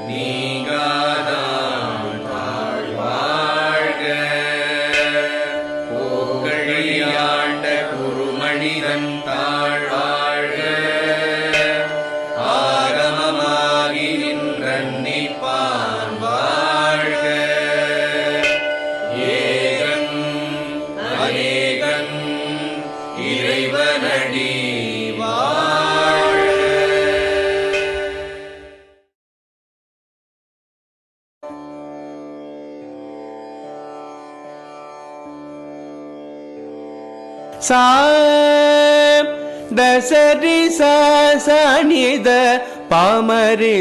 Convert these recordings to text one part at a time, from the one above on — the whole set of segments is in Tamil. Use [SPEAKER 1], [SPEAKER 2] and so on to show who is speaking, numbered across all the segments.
[SPEAKER 1] நீங்காதான் தாழ்வாழ்க. போகழியாண்ட குருமணிதன் தாழ்வாழ்க. ஆகமமாகி நின்றன்னிப்பான் வாழ்க. ஏகன் அநேகன் இறைவனடி
[SPEAKER 2] சா தசரி சனித பாமரி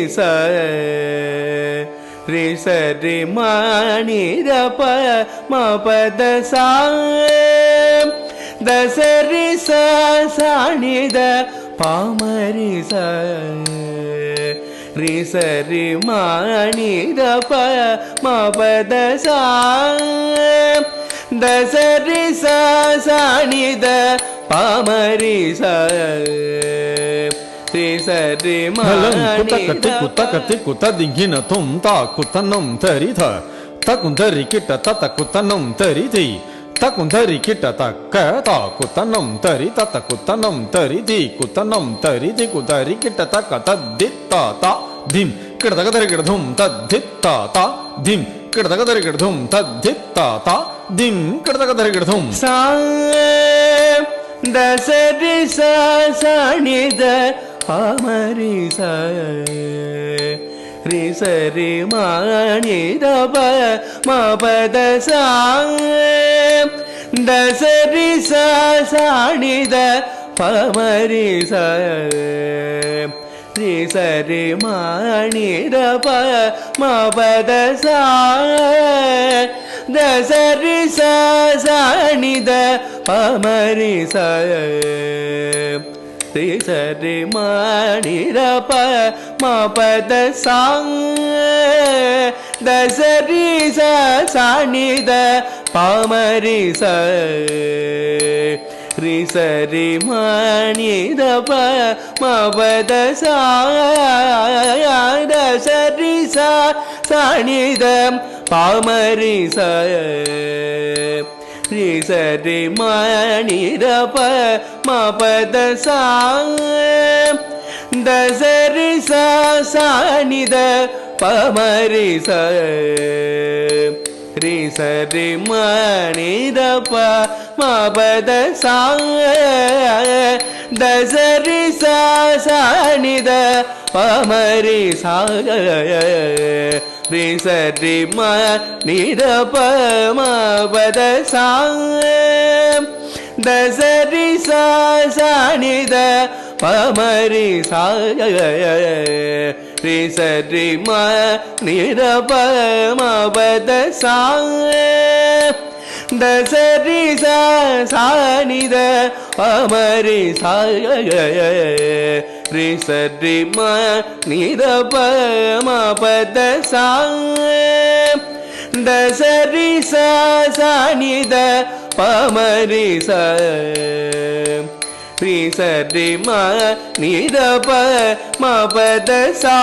[SPEAKER 2] ரிசரி மாணிர பத சா தசரி சனித பாமரி ரிசரி மாணிர பத சா தசரி சனித பாமரி சரி
[SPEAKER 3] குத்தகத்தி குத்தகத்தி குத்ததிங்கின தும் தா குத்தனம் தரித தகுந்தரி கிட்ட தத்த குத்தனம் தரிதி தகுந்தரி கிட்ட தக்க தா குத்தனம் தரி தத்த குத்தனம் தரிதி குத்தனம் தரிதி குதரி கிட்ட தக்க தத்தித்தா தா திம் கிடதகதரி கிடதும் தத்தித்தா தா திம் கிடதகதரி கிடதும் தத்தித்தா தா திம் கிடதகதரி கிடதும்
[SPEAKER 2] சா தசரி சனித பாமரி ரிசரி மாணித பத சா தசரி சனித பாமரி ரிசரி மாணித பத சா தசரி சனித பாமரி ரிசரி மாணிர பத சா தசரி சனித பாமரி ரிசரி மாணிர பத சா தசரி சனித பாமரி ரிசரி மாணிர பத சா தசரி சனித பாமரி ரிசரி மாணிர பத சா தசரி சனித பாமரி ரிசரி மாணிர பத சா தசரி சனித பாமரி ரிசரி மாணிர பத சா தசரி சனித பாமரி ரிசரி மாணிர பத சா தசரி சனித பாமரி ரிசரி மாணிர பத சா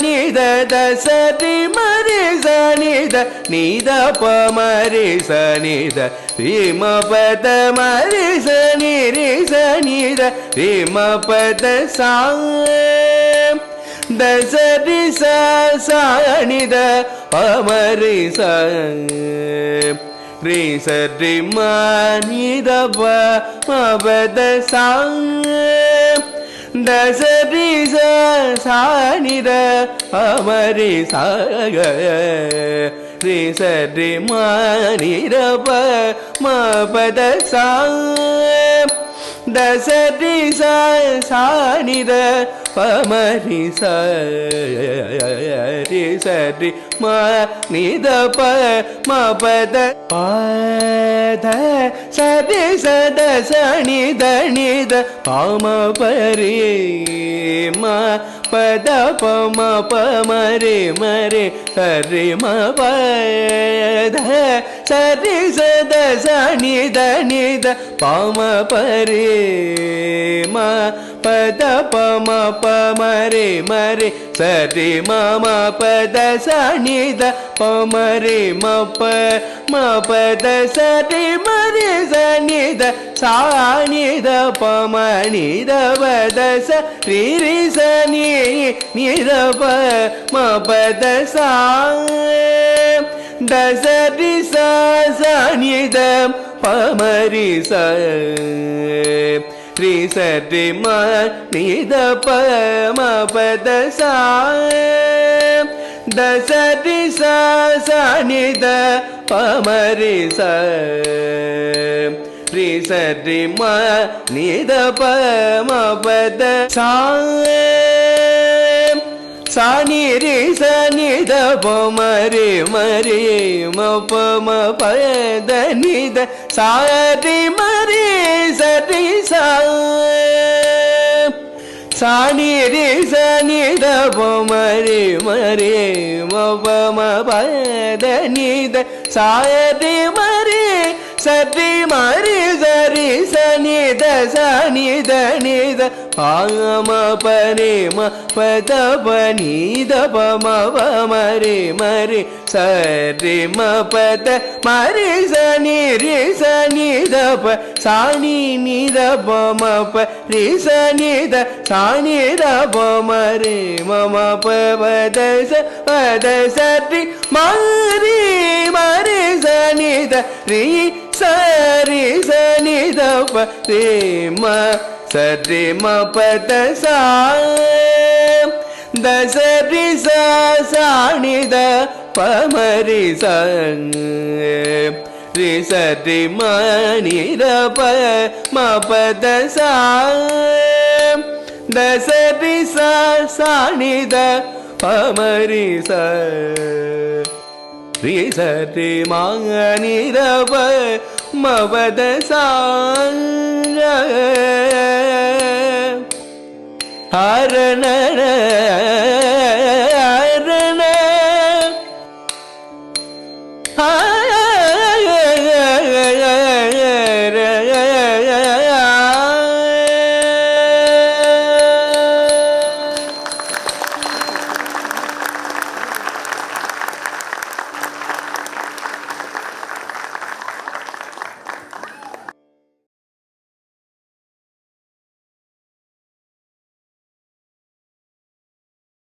[SPEAKER 2] நித தசரி மரி சனித நித பமரி சனித ரிம பத மரி சனி சனித ரிம பத சா தசரி சனித பாமரி ரிசரி மாணிர பத சா தசரி சனித பாமரி ரிசரி மாணிர பத சா தசரி சனித பாமரி ரிசரி மாணிர பத பத சரி சத சனித நித பாம பரி பத பம பமரி மரி ஹரி ம பத சரி சத சனித நித பம பரே ம பத பம பமரே மரே சரி மம பத சனித பமரே மப மபத சரி மரே சனித சானித பமனித பத சரி சனி நிரப மபத சா தசரி சானித பமரி ச ரி சரி ம நித பம பத சா தசரி சானித பமரி ச ரி சரி ம நித பம பத சா சானி ரே சனி த பமரே மரே மப பத நித சாரி மரே சரி சா சானி ரே சனி த பமரே மரே மப பத நித சாரி மரே சரி மரி சரி சனி த சனி த நித பாம பரே ம பத பனித பம பமரே மரே சரி ம பத மரி சனி ரே சனி த ப சானி நித பம ப ரே சனி த சானி த பமரே மம பத ச பத சரி மரி மரி சனி த ரே சரி சனி த ப ரே ம சரி ம பத சா தசரி சானித பமரி ச ரி சரி ம நித ப ம பத சா தசரி சானித பமரி ச ரி சரி ம நித ப ம பத சா ஹரண